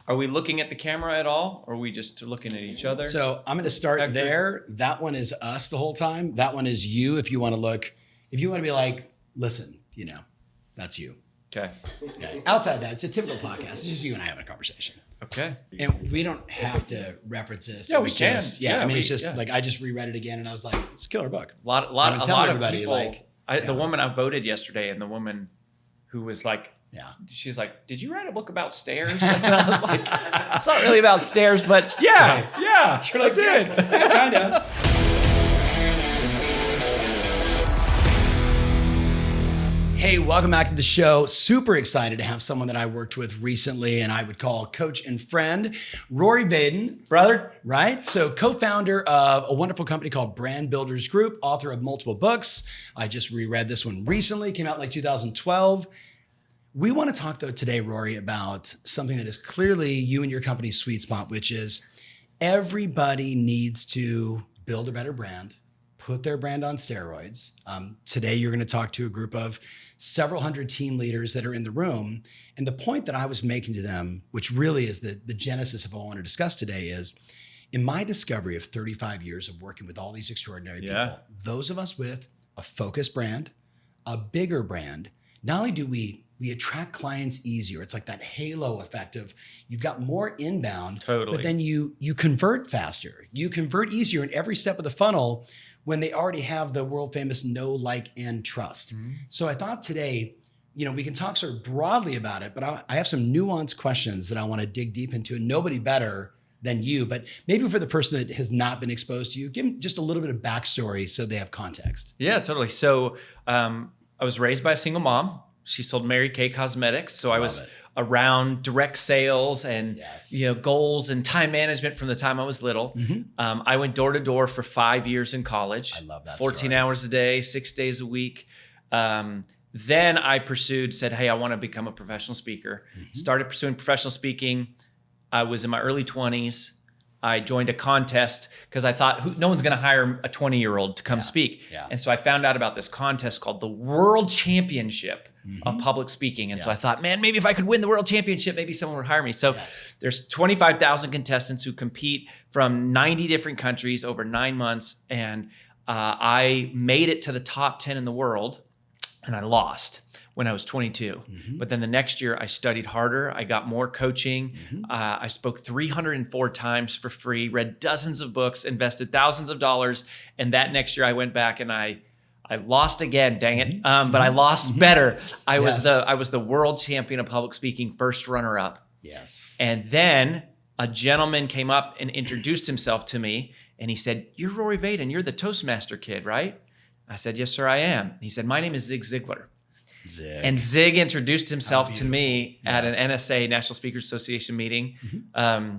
Are we looking at the camera at all? Or are we just looking at each other? So I'm going to start Hector. there. That one is us the whole time. That one is you. If you want to look, if you want to be like, listen, that's you. Okay. Outside that, it's a typical podcast. It's just you and I having a conversation. Okay. And we don't have to reference this. Yeah, we can. It's just like I just reread it again and I was like, it's a killer book. A lot of people. The woman I voted yesterday, and the woman who was like, she's like, did you write a book about stairs? And I was like, it's not really about stairs, but yeah, You're like, I did. Yeah, kind of. Hey, welcome back to the show. Super excited to have someone that I worked with recently and I would call coach and friend, Rory Vaden. Brother. Right? So co-founder of a wonderful company called Brand Builders Group, author of multiple books. I just reread this one recently, came out in like 2012. We want to talk though today, Rory, about something that is clearly you and your company's sweet spot, which is everybody needs to build a better brand, put their brand on steroids. Today, you're going to talk to a group of several hundred team leaders that are in the room. And the point that I was making to them, which really is the genesis of what I want to discuss today, is in my discovery of 35 years of working with all these extraordinary people, those of us with a focused brand, a bigger brand, not only do we attract clients easier. It's like that halo effect of you've got more inbound, but then you convert faster. You convert easier in every step of the funnel when they already have the world famous know, like, and trust. Mm-hmm. So I thought today, we can talk sort of broadly about it, but I have some nuanced questions that I want to dig deep into, and nobody better than you. But maybe for the person that has not been exposed to you, give them just a little bit of backstory so they have context. Yeah, totally. So I was raised by a single mom. She sold Mary Kay Cosmetics. So I was around direct sales and goals and time management from the time I was little. Mm-hmm. I went door to door for 5 years in college. I love that 14 hours a day, 6 days a week. Then I said, hey, I want to become a professional speaker. Mm-hmm. Started pursuing professional speaking. I was in my early 20s. I joined a contest because I thought no one's going to hire a 20-year-old to come speak. Yeah. And so I found out about this contest called the World Championship of Public Speaking. And so I thought, man, maybe if I could win the World Championship, maybe someone would hire me. So there's 25,000 contestants who compete from 90 different countries over 9 months. And I made it to the top 10 in the world, and I lost when I was 22. Mm-hmm. But then the next year I studied harder. I got more coaching. Mm-hmm. I spoke 304 times for free, read dozens of books, invested thousands of dollars. And that next year I went back and I lost again, dang it. But I lost better. I was the world champion of public speaking, first runner up. Yes. And then a gentleman came up and introduced himself to me. And he said, you're Rory Vaden. You're the Toastmaster kid, right? I said, yes, sir, I am. He said, my name is Zig Ziglar. Zig. And Zig introduced himself to me at an NSA, National Speakers Association meeting. Mm-hmm.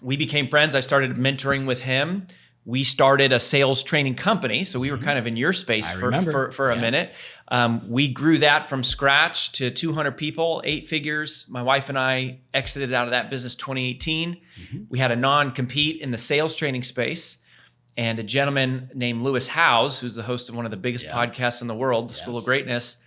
We became friends. I started mentoring with him. We started a sales training company. So we were kind of in your space for a minute. We grew that from scratch to 200 people, 8 figures. My wife and I exited out of that business 2018. Mm-hmm. We had a non-compete in the sales training space. And a gentleman named Lewis Howes, who's the host of one of the biggest podcasts in the world, the School of Greatness,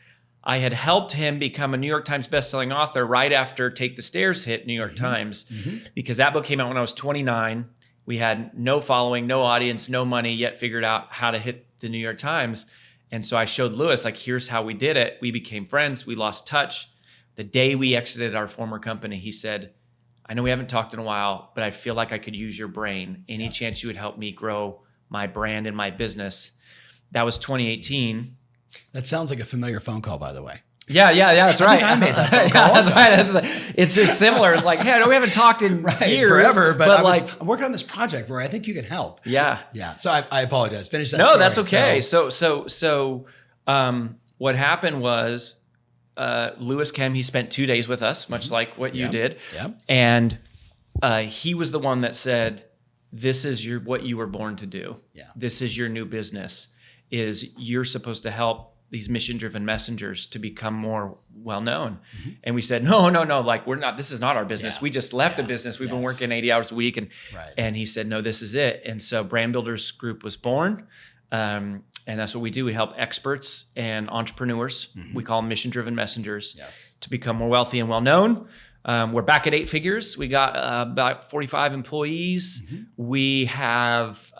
I had helped him become a New York Times bestselling author right after Take the Stairs hit New York Times, because that book came out when I was 29. We had no following, no audience, no money, yet figured out how to hit the New York Times. And so I showed Lewis, here's how we did it. We became friends. We lost touch. The day we exited our former company, he said, I know we haven't talked in a while, but I feel like I could use your brain. Any chance you would help me grow my brand and my business? That was 2018. That sounds like a familiar phone call, by the way. Yeah, that's right. I made that phone call. That's right. It's just similar. It's like, hey, I know we haven't talked in years. Forever, but I'm working on this project where I think you can help. Yeah. So I apologize. Finish that No, story. That's okay. So what happened was Lewis came, he spent 2 days with us, much like what you did. Yep. And he was the one that said, this is what you were born to do. Yeah. This is your new business. You're supposed to help these mission-driven messengers to become more well-known. Mm-hmm. And we said, no, we're not, this is not our business. We just left a business. We've been working 80 hours a week. And he said, no, this is it. And so Brand Builders Group was born. And that's what we do. We help experts and entrepreneurs. Mm-hmm. We call them mission-driven messengers to become more wealthy and well-known. We're back at 8 figures. We got about 45 employees. We have,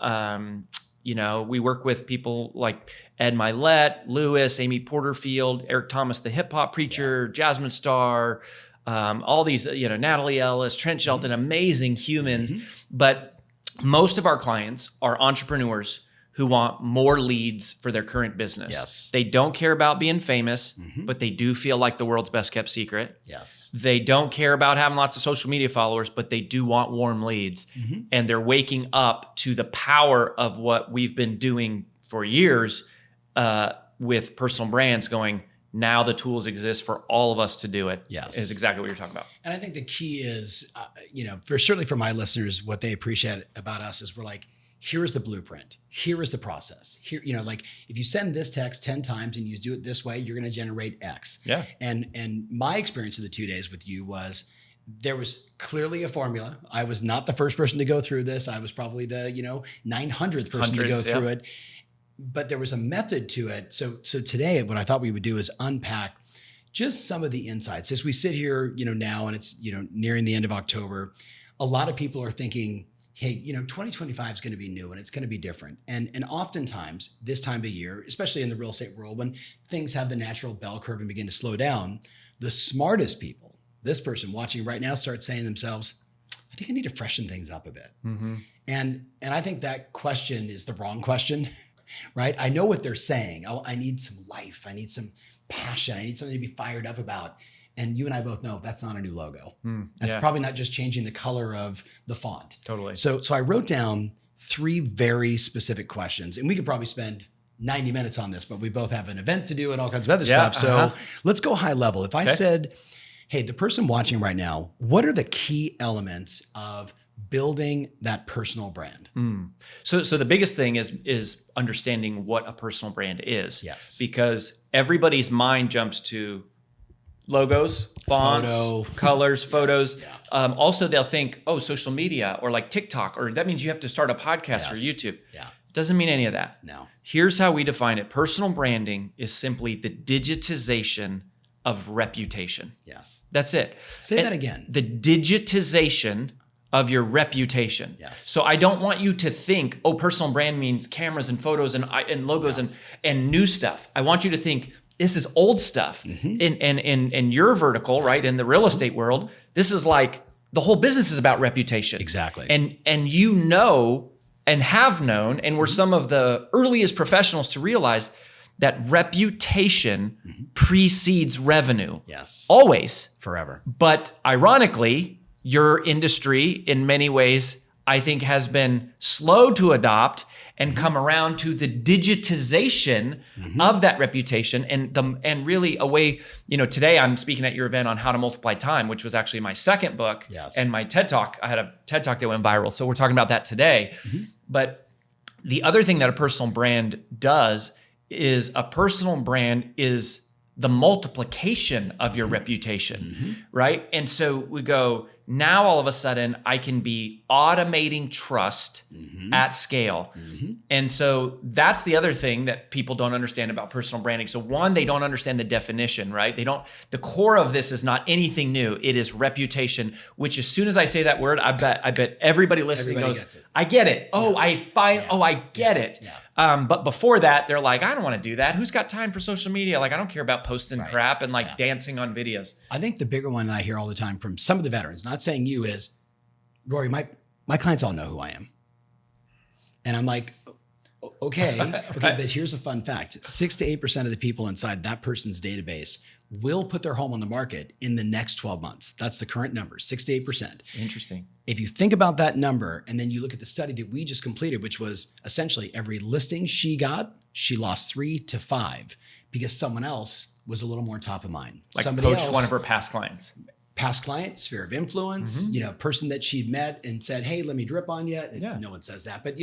we work with people like Ed Milet, Lewis, Amy Porterfield, Eric Thomas, the hip hop preacher, Jasmine Star, all these, Natalie Ellis, Trent Shelton, amazing humans. But most of our clients are entrepreneurs who want more leads for their current business. Yes. They don't care about being famous, but they do feel like the world's best kept secret. Yes. They don't care about having lots of social media followers, but they do want warm leads. And they're waking up to the power of what we've been doing for years with personal brands going, now the tools exist for all of us to do it. Yes. Is exactly what you're talking about. And I think the key is, certainly for my listeners, what they appreciate about us is we're like, here is the blueprint. Here is the process. Here, if you send this text 10 times and you do it this way, you're going to generate X. Yeah. And my experience of the 2 days with you was there was clearly a formula. I was not the first person to go through this. I was probably the, 900th person to go through it. But there was a method to it. So today, what I thought we would do is unpack just some of the insights. As we sit here, now, and it's, nearing the end of October, a lot of people are thinking, hey, 2025 is going to be new and it's going to be different. And oftentimes this time of year, especially in the real estate world, when things have the natural bell curve and begin to slow down, the smartest people, this person watching right now, start saying to themselves, I think I need to freshen things up a bit. And I think that question is the wrong question, right? I know what they're saying. I need some life. I need some passion. I need something to be fired up about. And you and I both know that's not a new logo. That's probably not just changing the color of the font. Totally. So I wrote down 3 very specific questions, and we could probably spend 90 minutes on this, but we both have an event to do and all kinds of other stuff. So let's go high level. If I said, hey, the person watching right now, what are the key elements of building that personal brand? So the biggest thing is understanding what a personal brand is. Yes. Because everybody's mind jumps to logos, fonts, colors, photos. Also, they'll think, social media or like TikTok, or that means you have to start a podcast or YouTube. Doesn't mean any of that. No. Here's how we define it. Personal branding is simply the digitization of reputation. Yes. That's it. Say that again. The digitization of your reputation. Yes. So I don't want you to think, personal brand means cameras and photos and logos and new stuff. I want you to think, this is old stuff. In your vertical, right? In the real estate world, this is like the whole business is about reputation. Exactly. And and have known, and we're some of the earliest professionals to realize that reputation precedes revenue. Yes. Always. Forever. But ironically, your industry in many ways, I think, has been slow to adopt and come around to the digitization of that reputation and really a way, today I'm speaking at your event on how to multiply time, which was actually my second book and my TED Talk. I had a TED Talk that went viral. So we're talking about that today. But the other thing that a personal brand does is a personal brand is the multiplication of your reputation, right? And so we go, now all of a sudden I can be automating trust at scale. And so that's the other thing that people don't understand about personal branding. So one, they don't understand the definition, right? The core of this is not anything new. It is reputation, which as soon as I say that word, I bet everybody listening goes, I get it. I get it. But before that, they're like, I don't want to do that. Who's got time for social media? Like, I don't care about posting crap and dancing on videos. I think the bigger one I hear all the time from some of the veterans, not saying you, is, Rory, my clients all know who I am. And I'm like, okay, but here's a fun fact. 6 to 8% of the people inside that person's database will put their home on the market in the next 12 months. That's the current number, 6 to 8%. Interesting. If you think about that number and then you look at the study that we just completed, which was essentially every listing she got, she lost 3 to 5 because someone else was a little more top of mind. Like somebody poached else, one of her past clients. Past client, sphere of influence, person that she'd met and said, hey, let me drip on you. No one says that, but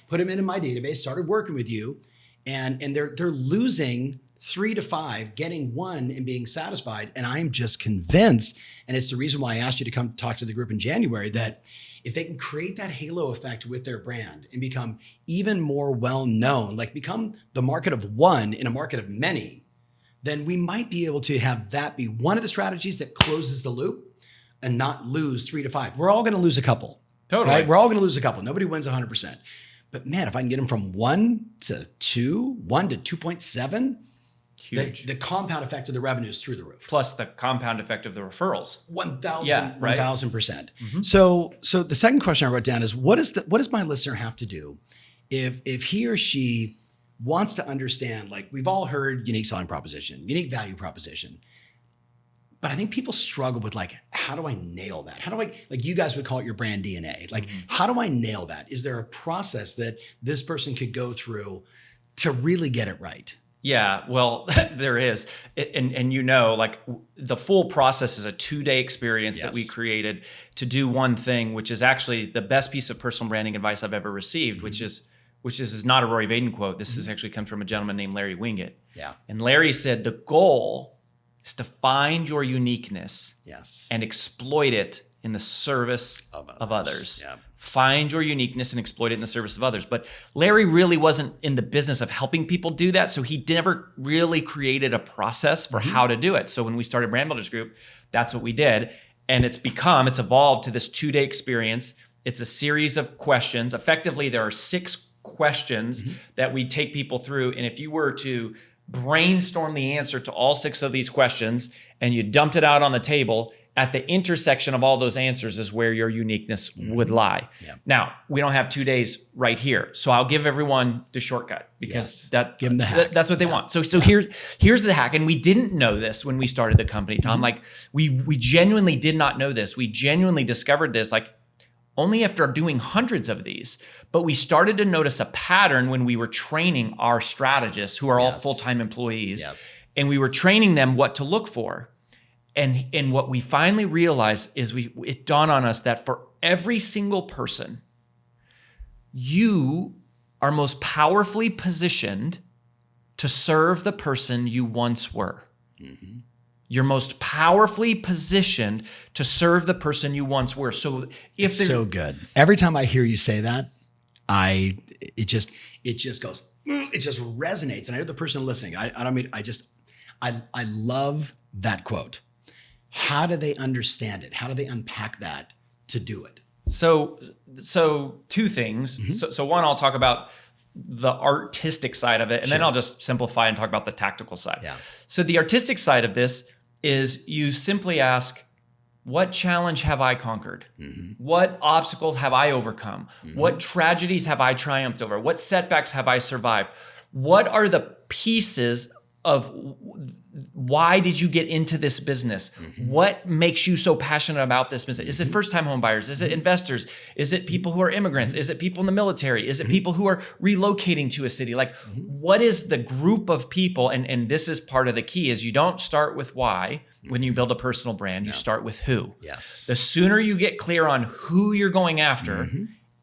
put them into my database, started working with you, and they're losing 3 to 5, getting 1 and being satisfied. And I'm just convinced, and it's the reason why I asked you to come talk to the group in January, that if they can create that halo effect with their brand and become even more well-known, like become the market of one in a market of many, then we might be able to have that be one of the strategies that closes the loop. and not lose 3 to 5. We're all going to lose a couple. Totally. Right? We're all going to lose a couple. Nobody wins 100%. But man, if I can get them from 1 to 2, 1 to 2.7, huge. The compound effect of the revenue is through the roof. Plus the compound effect of the referrals. 1,000%. Right? 1,000%. So the second question I wrote down is what does my listener have to do if he or she wants to understand, like we've all heard unique selling proposition, unique value proposition. But I think people struggle with like, how do I nail that? How do I, like you guys would call it your brand DNA. Like, how do I nail that? Is there a process that this person could go through to really get it right? Yeah, well, there is. And you know, like the full process is a 2-day experience that we created to do one thing, which is actually the best piece of personal branding advice I've ever received, which is not a Rory Vaden quote. This is actually comes from a gentleman named Larry Winget. Yeah. And Larry said, the goal is to find your uniqueness and exploit it in the service of others. Yeah. Find your uniqueness and exploit it in the service of others. But Larry really wasn't in the business of helping people do that. So he never really created a process for how to do it. So when we started Brand Builders Group, that's what we did. And it's evolved to this 2-day experience. It's a series of questions. Effectively, there are 6 questions that we take people through. And if you were to brainstorm the answer to all 6 of these questions and you dumped it out on the table, at the intersection of all those answers is where your uniqueness would lie. Yeah. Now, we don't have 2 days right here. So I'll give everyone the shortcut because give them the hack. That's what they want. So here's the hack. And we didn't know this when we started the company, Tom. Like we genuinely did not know this. We genuinely discovered this like only after doing hundreds of these. But we started to notice a pattern when we were training our strategists who are all full-time employees. Yes. And we were training them what to look for. And what we finally realized is it dawned on us that for every single person, you are most powerfully positioned to serve the person you once were. Mm-hmm. You're most powerfully positioned to serve the person you once were. So it's so good. Every time I hear you say that, it just goes, it just resonates. And I know the person listening, I love that quote. How do they understand it? How do they unpack that to do it? So 2 things. Mm-hmm. So one, I'll talk about the artistic side of it, and then I'll just simplify and talk about the tactical side. Yeah. So the artistic side of this is you simply ask, what challenge have I conquered? Mm-hmm. What obstacles have I overcome? Mm-hmm. What tragedies have I triumphed over? What setbacks have I survived? What are the pieces of why did you get into this business? Mm-hmm. What makes you so passionate about this business? Is it first-time home buyers? Is it investors? Is it people who are immigrants? Is it people in the military? Is it people who are relocating to a city? Like, what is the group of people? And this is part of the key is you don't start with why when you build a personal brand. You start with who. Yes. The sooner you get clear on who you're going after,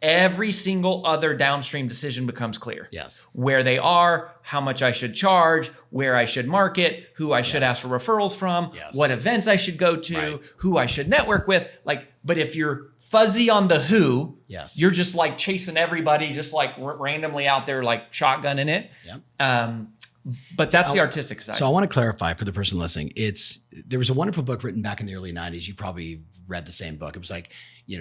every single other downstream decision becomes clear. Yes. Where they are, how much I should charge, where I should market, who I should ask for referrals from, what events I should go to, who I should network with. Like, but if you're fuzzy on the who, you're just like chasing everybody, just like randomly out there, like shotgunning it. Yeah. But that's the artistic side. So I want to clarify for the person listening. There was a wonderful book written back in the early 90s. You probably read the same book. It was like,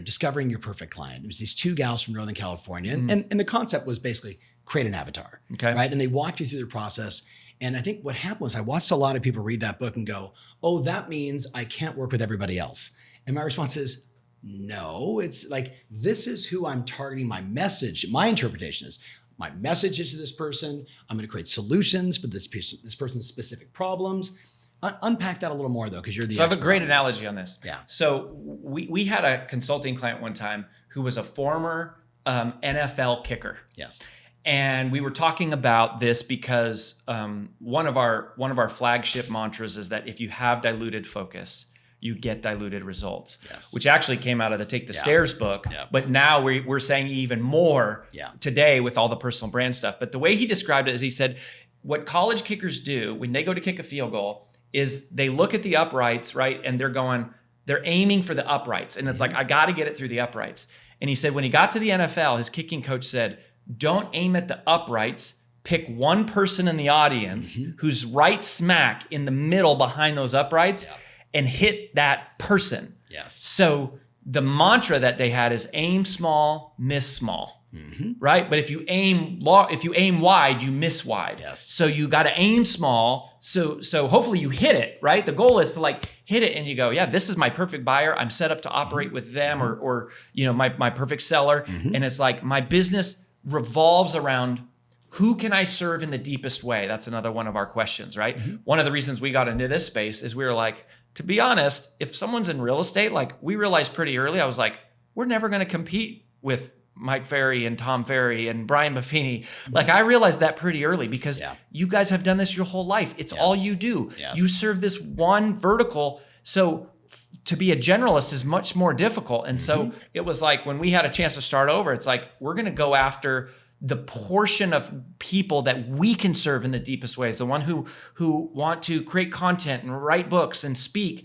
discovering your perfect client. It was these 2 gals from Northern California. And the concept was basically create an avatar, right? And they walked you through the process. And I think what happened was I watched a lot of people read that book and go, oh, that means I can't work with everybody else. And my response is, no, it's like, this is who I'm targeting my message. My interpretation is my message is to this person. I'm going to create solutions for this person's specific problems. Unpack that a little more though, because you're the expert. So I have a great analogy on this. Yeah. So we had a consulting client one time who was a former NFL kicker. Yes. And we were talking about this because one of our flagship mantras is that if you have diluted focus, you get diluted results, which actually came out of the Take the Stairs book. Yeah. But now we're saying even more today with all the personal brand stuff. But the way he described it is he said, what college kickers do when they go to kick a field goal is they look at the uprights, right? And they're aiming for the uprights. And it's like, I got to get it through the uprights. And he said, when he got to the NFL, his kicking coach said, don't aim at the uprights, pick one person in the audience who's right smack in the middle behind those uprights and hit that person. Yes. So the mantra that they had is aim small, miss small, right? But if you aim wide, you miss wide. Yes. So you got to aim small. So hopefully you hit it, right? The goal is to like hit it and you go, yeah, this is my perfect buyer. I'm set up to operate with them or my perfect seller. And it's like my business revolves around who can I serve in the deepest way? That's another one of our questions, right? One of the reasons we got into this space is we were like, to be honest, if someone's in real estate, like we realized pretty early, I was like, we're never going to compete with Mike Ferry and Tom Ferry and Brian Buffini. Like I realized that pretty early because you guys have done this your whole life. It's all you do. You serve this one vertical. So to be a generalist is much more difficult. And so it was like when we had a chance to start over, it's like, we're going to go after the portion of people that we can serve in the deepest ways, the one who want to create content and write books and speak,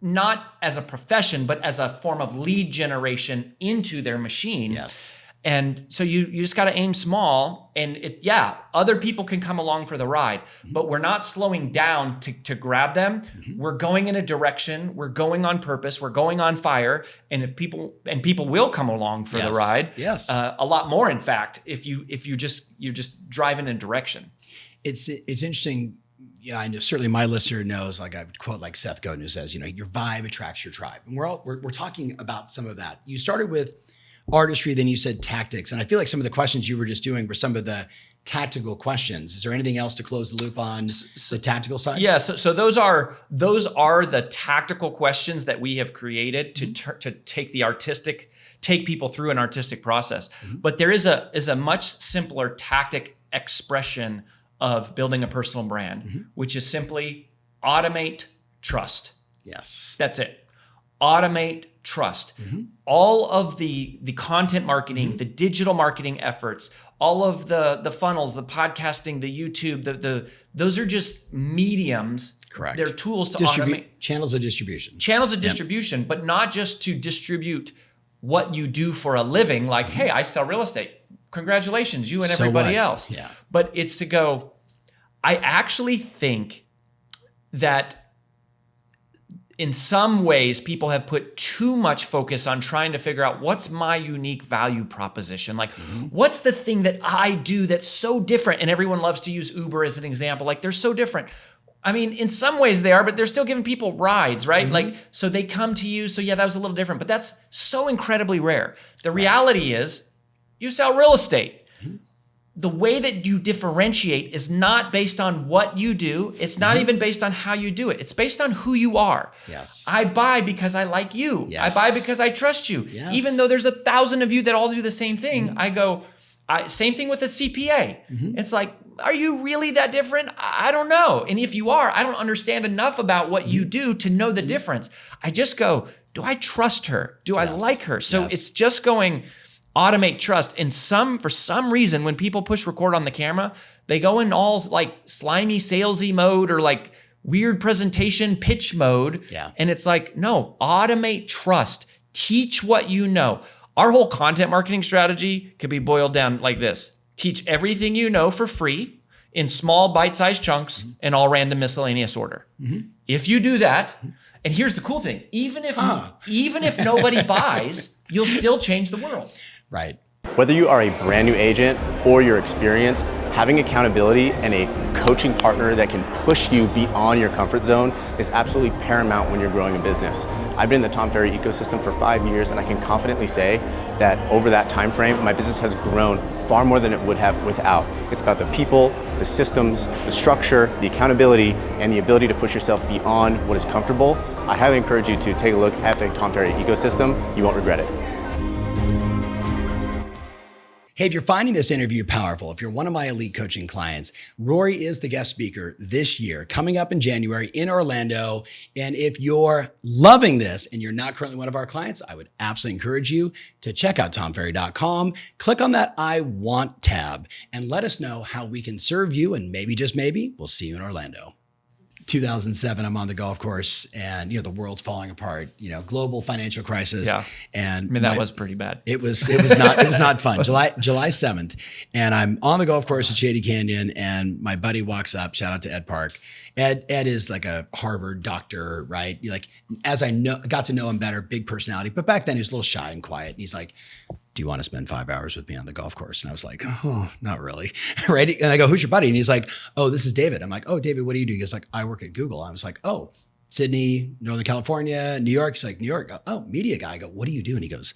not as a profession, but as a form of lead generation into their machine. Yes. And so you just got to aim small and other people can come along for the ride, but we're not slowing down to grab them. We're going in a direction, we're going on purpose, we're going on fire. And people will come along for the ride. Yes. A lot more, in fact, if you're just driving in a direction. It's interesting. Yeah, I know certainly my listener knows, like I would quote like Seth Godin, who says, your vibe attracts your tribe. And we're talking about some of that. You started with artistry, then you said tactics. And I feel like some of the questions you were just doing were some of the tactical questions. Is there anything else to close the loop on the tactical side? Yeah, so those are the tactical questions that we have created to take people through an artistic process. But there is a much simpler tactic expression of building a personal brand, which is simply automate trust. Yes. That's it. Automate trust. All of the content marketing, the digital marketing efforts, all of the funnels, the podcasting, the YouTube, those are just mediums. Correct. They're tools to automate. Channels of distribution. Channels of distribution, but not just to distribute what you do for a living. Like, hey, I sell real estate. Congratulations, you and everybody else. Yeah. But it's to go, I actually think that in some ways, people have put too much focus on trying to figure out what's my unique value proposition. Like, what's the thing that I do that's so different? And everyone loves to use Uber as an example. Like, they're so different. I mean, in some ways they are, but they're still giving people rides, right? Like, so they come to you. So yeah, that was a little different, but that's so incredibly rare. The reality is you sell real estate. The way that you differentiate is not based on what you do. It's not even based on how you do it. It's based on who you are. Yes. I buy because I like you. Yes. I buy because I trust you. Yes. Even though there's 1,000 of you that all do the same thing, same thing with a CPA. It's like, are you really that different? I don't know. And if you are, I don't understand enough about what you do to know the difference. I just go, do I trust her? Do I like her? So it's just going, automate trust. And for some reason, when people push record on the camera, they go in all like slimy, salesy mode or like weird presentation pitch mode. Yeah. And it's like, no, automate trust. Teach what you know. Our whole content marketing strategy could be boiled down like this. Teach everything you know for free in small bite-sized chunks in all random miscellaneous order. If you do that, and here's the cool thing, even if nobody buys, you'll still change the world. Right. Whether you are a brand new agent or you're experienced, having accountability and a coaching partner that can push you beyond your comfort zone is absolutely paramount when you're growing a business. I've been in the Tom Ferry ecosystem for 5 years, and I can confidently say that over that time frame, my business has grown far more than it would have without. It's about the people, the systems, the structure, the accountability, and the ability to push yourself beyond what is comfortable. I highly encourage you to take a look at the Tom Ferry ecosystem. You won't regret it. Hey, if you're finding this interview powerful, if you're one of my elite coaching clients, Rory is the guest speaker this year, coming up in January in Orlando. And if you're loving this and you're not currently one of our clients, I would absolutely encourage you to check out tomferry.com, click on that I Want tab, and let us know how we can serve you. And maybe, just maybe, we'll see you in Orlando. 2007, I'm on the golf course and, the world's falling apart, global financial crisis. Yeah. And I mean, that was pretty bad. It was not fun. July 7th. And I'm on the golf course at Shady Canyon and my buddy walks up, shout out to Ed Park. Ed is like a Harvard doctor, right? As I got to know him better, big personality. But back then he was a little shy and quiet. And he's like, do you want to spend 5 hours with me on the golf course? And I was like, oh, not really. Right. And I go, who's your buddy? And he's like, oh, this is David. I'm like, oh, David, what do you do? He goes like, I work at Google. I was like, oh, Sydney, Northern California, New York. He's like, New York. Oh, media guy. I go, what do you do? And he goes,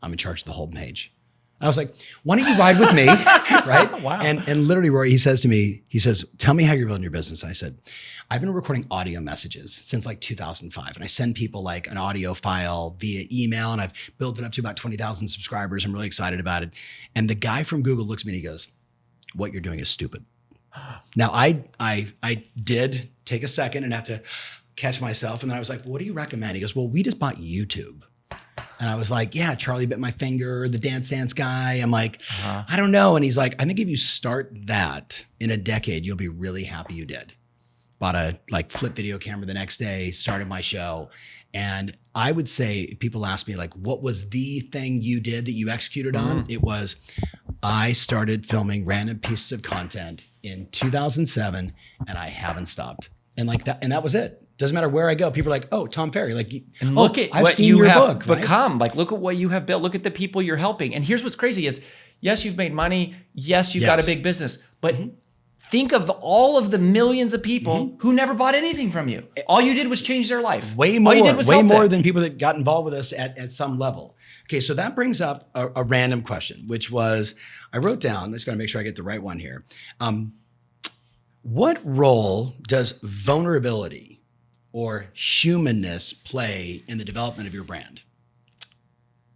I'm in charge of the whole page. I was like, why don't you ride with me? Right. Wow. And literally, Rory, he says to me, tell me how you're building your business. And I said, I've been recording audio messages since like 2005. And I send people like an audio file via email and I've built it up to about 20,000 subscribers. I'm really excited about it. And the guy from Google looks at me and he goes, what you're doing is stupid. Now I did take a second and have to catch myself. And then I was like, what do you recommend? He goes, well, we just bought YouTube. And I was like, yeah, Charlie Bit My Finger, the Dance guy. I'm like, I don't know. And he's like, I think if you start that in a decade, you'll be really happy you did. Bought a flip video camera the next day, started my show. And I would say, people ask me what was the thing you did that you executed on? It was, I started filming random pieces of content in 2007 and I haven't stopped. And that was it. Doesn't matter where I go. People are like, oh, Tom Ferry. And look at I've what seen you your have book, become. Right? Look at what you have built. Look at the people you're helping. And here's what's crazy is, yes, you've made money. Yes, you've got a big business. But think of all of the millions of people who never bought anything from you. All you did was change their life. Way more than people that got involved with us at some level. Okay, so that brings up a random question, which was, I wrote down, let's go make sure I get the right one here. What role does vulnerability or humanness play in the development of your brand?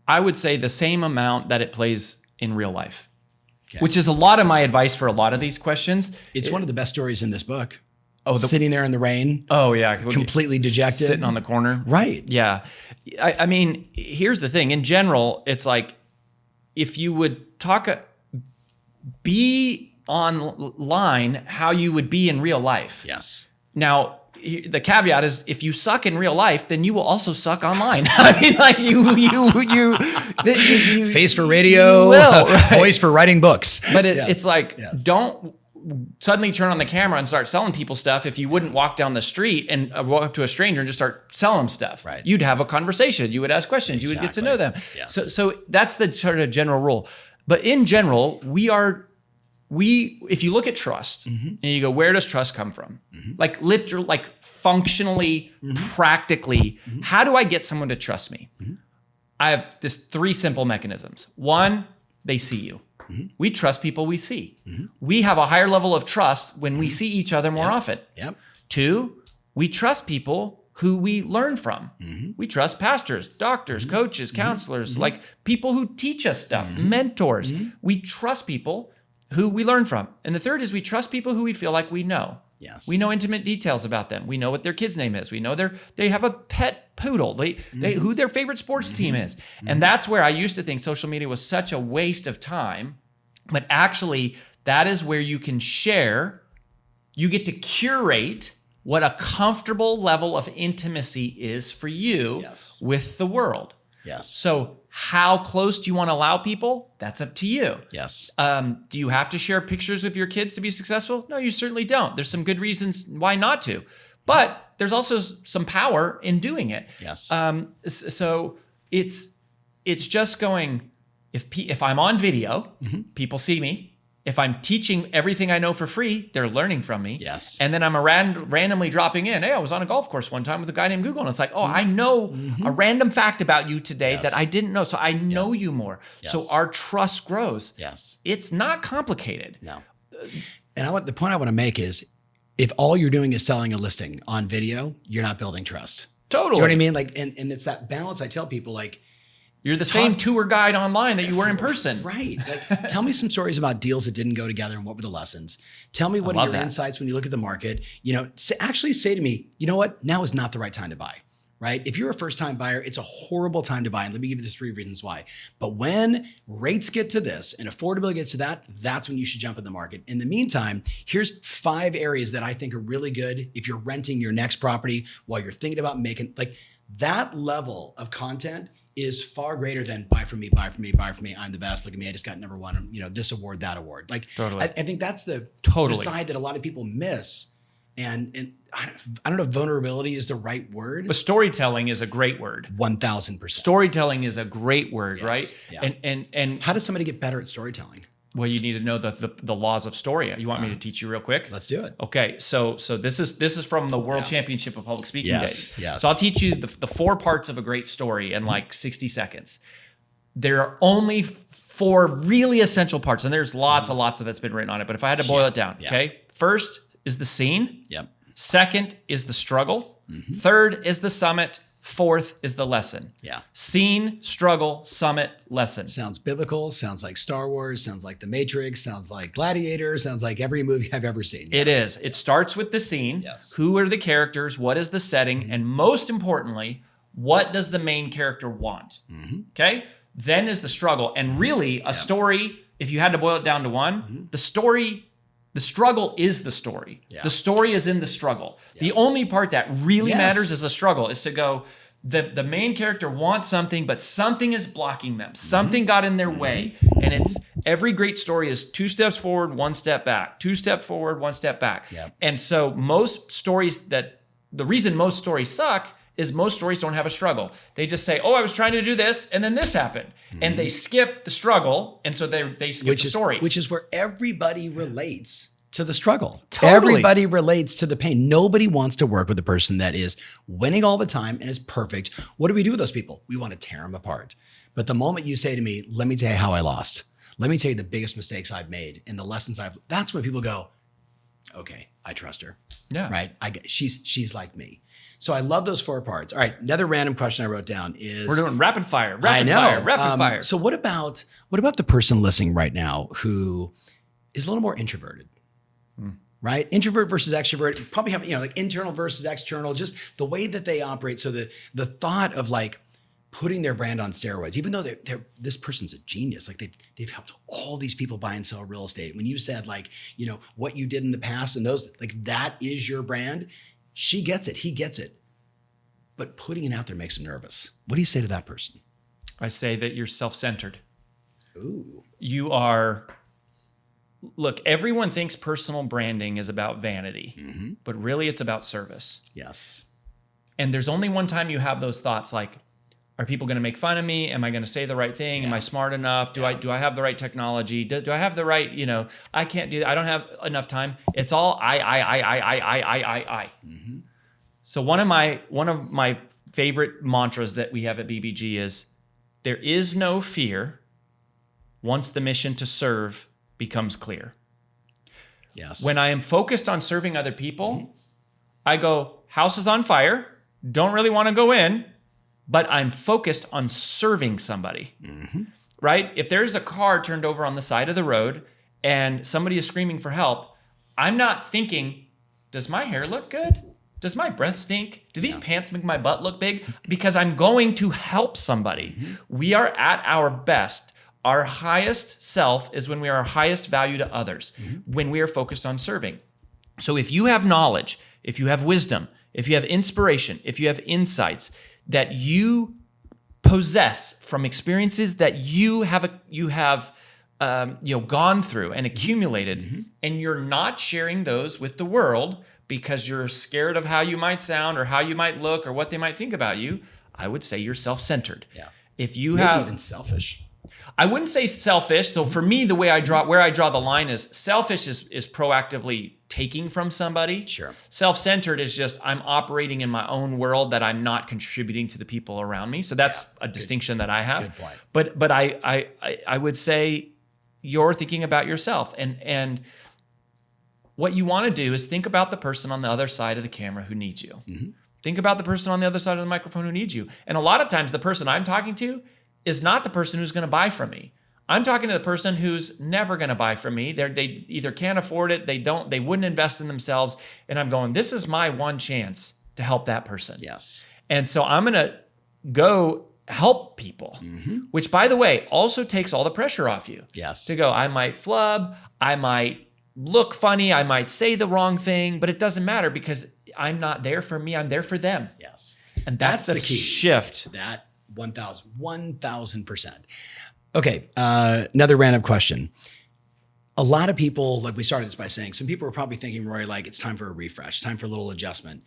I would say the same amount that it plays in real life, which is a lot of my advice for a lot of these questions. It's one of the best stories in this book. Oh, sitting there in the rain. Oh, yeah. Completely dejected. Sitting on the corner. Right. Yeah. I mean, here's the thing. In general, it's like, if you would be online how you would be in real life. Yes. Now, the caveat is, if you suck in real life, then you will also suck online. I mean, you face for radio, right? Voice for writing books. But it's like, don't suddenly turn on the camera and start selling people stuff if you wouldn't walk down the street and walk up to a stranger and just start selling them stuff. Right. You'd have a conversation. You would ask questions. You would get to know them. Yes. So that's the sort of general rule. But in general, if you look at trust and you go, where does trust come from? Literally, functionally, practically, how do I get someone to trust me? I have this 3 simple mechanisms. 1, they see you. We trust people we see. We have a higher level of trust when we see each other more often. 2, we trust people who we learn from. We trust pastors, doctors, coaches, counselors, people who teach us stuff, mentors. We trust people who we learn from. And the 3rd is we trust people who we feel like we know. Yes. We know intimate details about them. We know what their kid's name is. We know they have a pet poodle. They who their favorite sports team is. And that's where I used to think social media was such a waste of time. But actually, that is where you can share. You get to curate what a comfortable level of intimacy is for you with the world. Yes. So how close do you want to allow people? That's up to you. Yes. Do you have to share pictures of your kids to be successful? No, you certainly don't. There's some good reasons why not to. But there's also some power in doing it. Yes. So it's just going, if I'm on video, people see me. If I'm teaching everything I know for free, they're learning from me. Yes. And then I'm randomly dropping in. Hey, I was on a golf course one time with a guy named Google. And it's like, oh, I know a random fact about you today that I didn't know. So I know you more. Yes. So our trust grows. Yes. It's not complicated. No. And the point I want to make is, if all you're doing is selling a listing on video, you're not building trust. Totally. Do you know what I mean? And it's that balance I tell people, you're the same tour guide online that you were in person. Right. Tell me some stories about deals that didn't go together and what were the lessons. Tell me what are your insights when you look at the market. Actually say to me, you know what? Now is not the right time to buy. right? If you're a first-time buyer, it's a horrible time to buy. And let me give you the 3 reasons why. But when rates get to this and affordability gets to that, that's when you should jump in the market. In the meantime, here's 5 areas that I think are really good if you're renting your next property while you're thinking about making, like, that level of content is far greater than buy from me, buy from me, buy from me. I'm the best. Look at me. I just got number 1, this award, that award. Like, Totally. I think that's the side that a lot of people miss. And I don't know if vulnerability is the right word. But storytelling is a great word. 1000%. Storytelling is a great word, Yes. right? Yeah. And How does somebody get better at storytelling? well, you need to know the laws of story. You want me to teach you real quick? Let's do it. Okay, so this is from the World Championship of Public Speaking days. Yes. So I'll teach you the 4 parts of a great story in like 60 seconds. There are only 4 really essential parts, and there's lots of that's been written on it. But if I had to boil it down, okay, first is the scene. Yep. Second is the struggle. Third is the summit. Fourth is the lesson. Yeah. Scene, struggle, summit, lesson. Sounds biblical, sounds like Star Wars, sounds like The Matrix, sounds like Gladiator, sounds like every movie I've ever seen. It is. It starts with the scene. Yes. Who are the characters? What is the setting? And most importantly, what does the main character want? Okay? Then is the struggle. And really, a story, if you had to boil it down to one, the struggle is the story. Yeah. The story is in the struggle. The only part that really matters is a struggle, is to go, the main character wants something, but something is blocking them. Something got in their way. And it's every great story is 2 steps forward, 1 step back. 2 steps forward, 1 step back. Yep. And so the reason most stories suck is most stories don't have a struggle. They just say, I was trying to do this, and then this happened. And they skip the struggle, and so they skip the story. Which is where everybody relates to the struggle. Totally. Everybody relates to the pain. Nobody wants to work with a person that is winning all the time and is perfect. What do we do with those people? We want to tear them apart. But the moment you say to me, let me tell you how I lost. Let me tell you the biggest mistakes I've made and the lessons that's when people go, okay, I trust her. Yeah. Right? She's like me. So I love those 4 parts. All right, another random question I wrote down is... We're doing rapid fire. Rapid fire. So what about the person listening right now who is a little more introverted? Right? Introvert versus extrovert, probably have, like internal versus external, just the way that they operate. So the thought of like putting their brand on steroids, even though this person's a genius, like they've helped all these people buy and sell real estate. When you said like, what you did in the past and those, like that is your brand, she gets it, he gets it. But putting it out there makes them nervous. What do you say to that person? I say that you're self-centered. Ooh. You are... Look, everyone thinks personal branding is about vanity, but really it's about service. Yes. And there's only one time you have those thoughts like, are people going to make fun of me? Am I going to say the right thing? Am I smart enough? Do I have the right technology? Do I have the right, I can't do that. I don't have enough time. It's all I. So one of my favorite mantras that we have at BBG is, there is no fear once the mission to serve becomes clear. Yes. When I am focused on serving other people, I go, house is on fire, don't really want to go in, but I'm focused on serving somebody, right? If there's a car turned over on the side of the road and somebody is screaming for help, I'm not thinking, does my hair look good? Does my breath stink? Do these pants make my butt look big? Because I'm going to help somebody. We are at our best. Our highest self is when we are our highest value to others, when we are focused on serving. So if you have knowledge, if you have wisdom, if you have inspiration, if you have insights that you possess from experiences that you have gone through and accumulated, and you're not sharing those with the world because you're scared of how you might sound or how you might look or what they might think about you, I would say you're self-centered. Yeah. If you Maybe have even selfish. I wouldn't say selfish. So for me, where I draw the line is selfish is proactively taking from somebody. Sure. Self-centered is just I'm operating in my own world that I'm not contributing to the people around me. So that's a distinction that I have. Good point. But I would say you're thinking about yourself, and what you want to do is think about the person on the other side of the camera who needs you. Think about the person on the other side of the microphone who needs you. And a lot of times the person I'm talking to is not the person who's going to buy from me. I'm talking to the person who's never going to buy from me. They either can't afford it, they wouldn't invest in themselves. And I'm going, this is my one chance to help that person. Yes. And so I'm going to go help people, which, by the way, also takes all the pressure off you. Yes. To go, I might flub, I might look funny, I might say the wrong thing, but it doesn't matter because I'm not there for me, I'm there for them. Yes. And that's the key. shift. That 1,000%. Okay, another random question. A lot of people, like we started this by saying, some people are probably thinking, Rory, like it's time for a refresh, time for a little adjustment.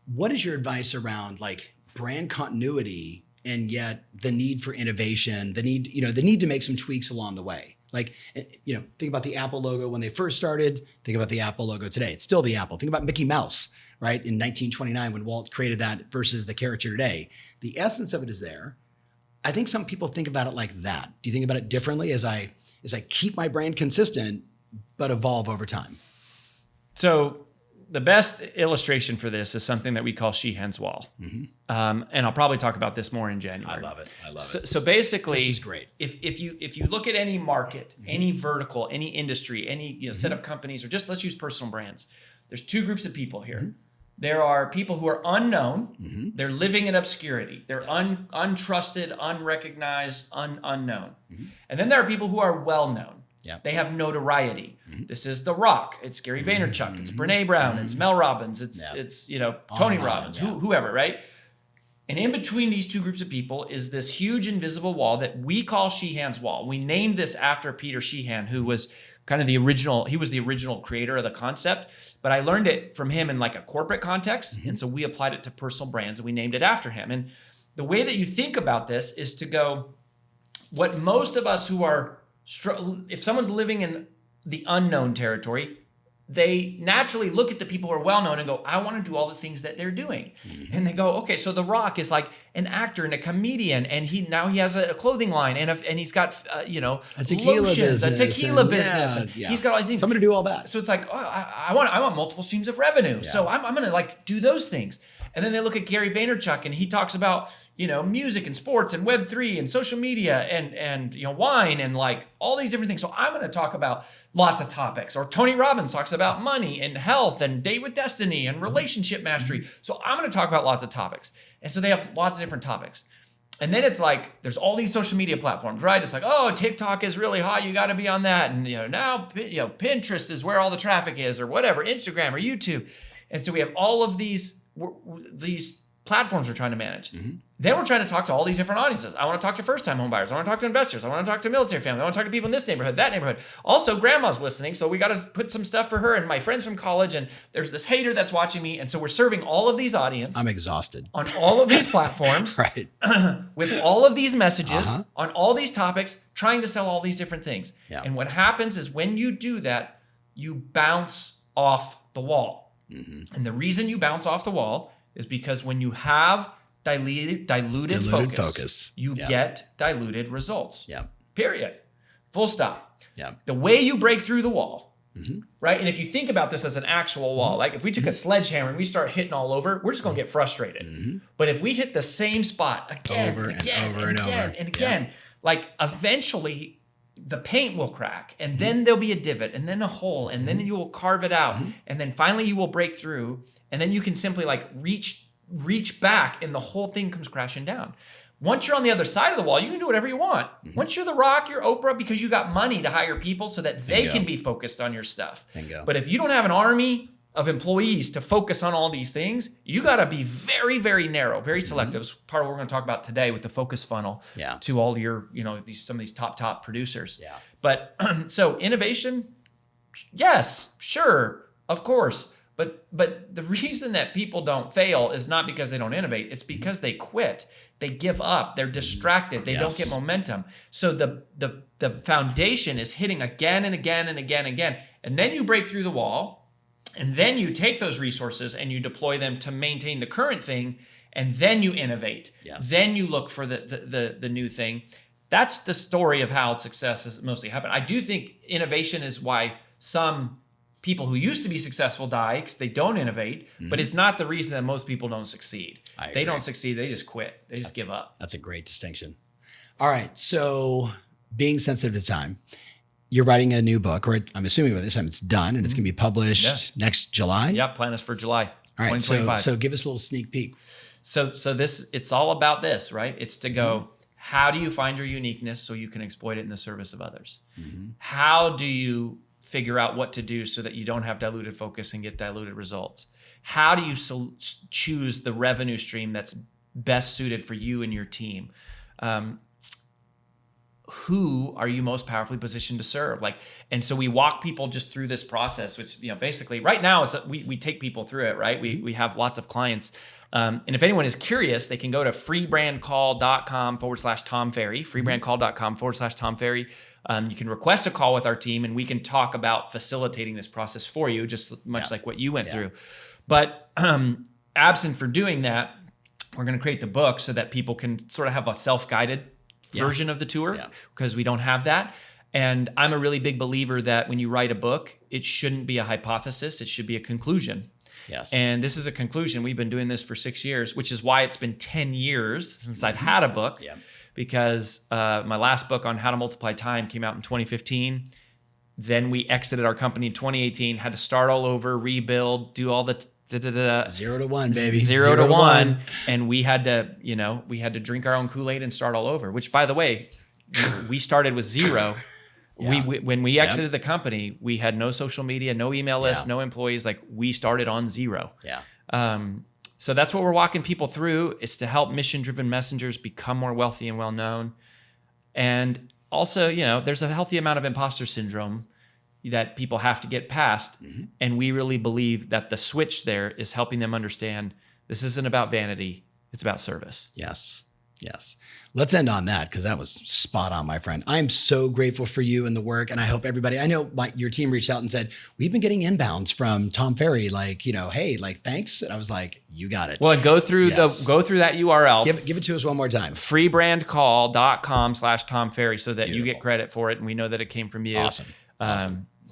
What is your advice around like brand continuity and yet the need for innovation, the need to make some tweaks along the way? Like, think about the Apple logo when they first started, think about the Apple logo today. It's still the Apple. Think about Mickey Mouse, right? In 1929 when Walt created that versus the character today. The essence of it is there. I think some people think about it like that. Do you think about it differently as I keep my brand consistent, but evolve over time? So the best illustration for this is something that we call Sheehan's Wall. And I'll probably talk about this more in January. I love it. So basically, this is great. If you look at any market, any vertical, any industry, any set of companies, or just let's use personal brands, there's two groups of people here. There are people who are unknown. They're living in obscurity. They're untrusted, unrecognized, unknown. And then there are people who are well-known. Yeah. They have notoriety. This is The Rock. It's Gary Vaynerchuk. It's Brene Brown. It's Mel Robbins. It's Tony Robbins. Whoever, right? And in between these two groups of people is this huge invisible wall that we call Sheehan's Wall. We named this after Peter Sheehan, who was kind of the original. He was the original creator of the concept, but I learned it from him in like a corporate context, and so we applied it to personal brands and we named it after him. And the way that you think about this is to go, what most of us who are if someone's living in the unknown territory, they naturally look at the people who are well-known and go, I want to do all the things that they're doing. And they go, okay, so The Rock is like an actor and a comedian, and he has a clothing line, and he's got, a tequila lotions, business, a tequila business. He's got all these things. Somebody to do all that. So it's like, I want multiple streams of revenue. Yeah. So I'm going to like do those things. And then they look at Gary Vaynerchuk, and he talks about, music and sports and Web3 and social media and wine and like all these different things. So I'm going to talk about lots of topics. Or Tony Robbins talks about money and health and date with destiny and relationship mastery. So I'm going to talk about lots of topics. And so they have lots of different topics. And then it's like, there's all these social media platforms, right? It's like, oh, TikTok is really hot. You got to be on that. And now, Pinterest is where all the traffic is, or whatever, Instagram or YouTube. And so we have all of these platforms we're trying to manage. Then we're trying to talk to all these different audiences. I want to talk to first-time home buyers. I want to talk to investors. I want to talk to military family. I want to talk to people in this neighborhood, that neighborhood. Also, grandma's listening, so we got to put some stuff for her and my friends from college, and there's this hater that's watching me. And so we're serving all of these audiences. I'm exhausted. On all of these platforms. Right. With all of these messages, on all these topics, trying to sell all these different things. Yeah. And what happens is when you do that, you bounce off the wall. And the reason you bounce off the wall is because when you have diluted focus, you get diluted results. Yeah. Period. Full stop. Yeah. The way you break through the wall, right? And if you think about this as an actual wall, like if we took a sledgehammer and we start hitting all over, we're just going to get frustrated. But if we hit the same spot again, over and again, like eventually the paint will crack, and then there'll be a divot, and then a hole, and then you will carve it out, and then finally you will break through, and then you can simply like reach back, and the whole thing comes crashing down. Once you're on the other side of the wall, you can do whatever you want. Once you're The Rock, you're Oprah, because you got money to hire people so that they can be focused on your stuff. But if you don't have an army of employees to focus on all these things, you got to be very, very narrow, very selective. It's part of what we're going to talk about today with the focus funnel to all your, some of these top producers. Yeah. But so innovation, yes, sure, of course. But the reason that people don't fail is not because they don't innovate. It's because they quit. They give up. They're distracted. They don't get momentum. So the foundation is hitting again and again and again and again. And then you break through the wall. And then you take those resources and you deploy them to maintain the current thing, and then you innovate. Yes. Then you look for the new thing. That's the story of how success has mostly happened. I do think innovation is why some people who used to be successful die, because they don't innovate, but it's not the reason that most people don't succeed. They don't succeed, they just quit. They just give up. That's a great distinction. All right, so being sensitive to time, you're writing a new book, or I'm assuming by this time it's done, and it's going to be published next July? Yeah, plan is for July. All right, 2025. So give us a little sneak peek. So this, it's all about this, right? It's to go, how do you find your uniqueness so you can exploit it in the service of others? How do you figure out what to do so that you don't have diluted focus and get diluted results? How do you choose the revenue stream that's best suited for you and your team? Who are you most powerfully positioned to serve? And so we walk people just through this process, which, basically right now is that we take people through it, right? We have lots of clients. And if anyone is curious, they can go to freebrandcall.com/Tom Ferry, freebrandcall.com/Tom Ferry. You can request a call with our team and we can talk about facilitating this process for you, just much like what you went through. But absent for doing that, we're going to create the book so that people can sort of have a self-guided version of the tour, because we don't have that. And I'm a really big believer that when you write a book, it shouldn't be a hypothesis. It should be a conclusion. Yes. And this is a conclusion. We've been doing this for 6 years, which is why it's been 10 years since I've had a book. Because my last book on how to multiply time came out in 2015. Then we exited our company in 2018, had to start all over, rebuild, do all the 0 to 1, baby. 0 to 1. And we had to, drink our own Kool-Aid and start all over, which, by the way, we started with 0. When we exited the company, we had no social media, no email list, no employees. We started on 0. So that's what we're walking people through, is to help mission-driven messengers become more wealthy and well-known. And also, there's a healthy amount of imposter syndrome that people have to get past. And we really believe that the switch there is helping them understand this isn't about vanity, it's about service. Yes. Let's end on that, because that was spot on, my friend. I'm so grateful for you and the work. And I hope everybody, I know your team reached out and said, we've been getting inbounds from Tom Ferry, hey, thanks. And I was like, you got it. Well, and go through that URL. Give it to us one more time. freebrandcall.com/Tom Ferry, so that you get credit for it. And we know that it came from you. Awesome.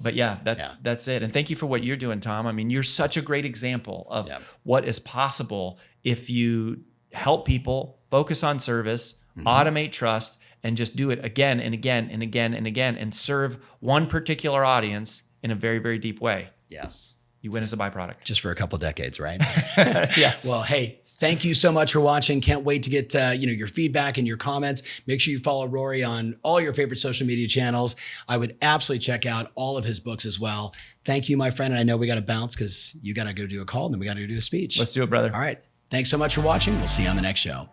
But that's it. And thank you for what you're doing, Tom. I mean, you're such a great example of what is possible if you help people focus on service, automate trust, and just do it again and again and again and again, and serve one particular audience in a very, very deep way. Yes. You win as a byproduct. Just for a couple decades, right? Yes. Well, hey, thank you so much for watching. Can't wait to get your feedback and your comments. Make sure you follow Rory on all your favorite social media channels. I would absolutely check out all of his books as well. Thank you, my friend. And I know we got to bounce because you got to go do a call and then we got to do a speech. Let's do it, brother. All right. Thanks so much for watching. We'll see you on the next show.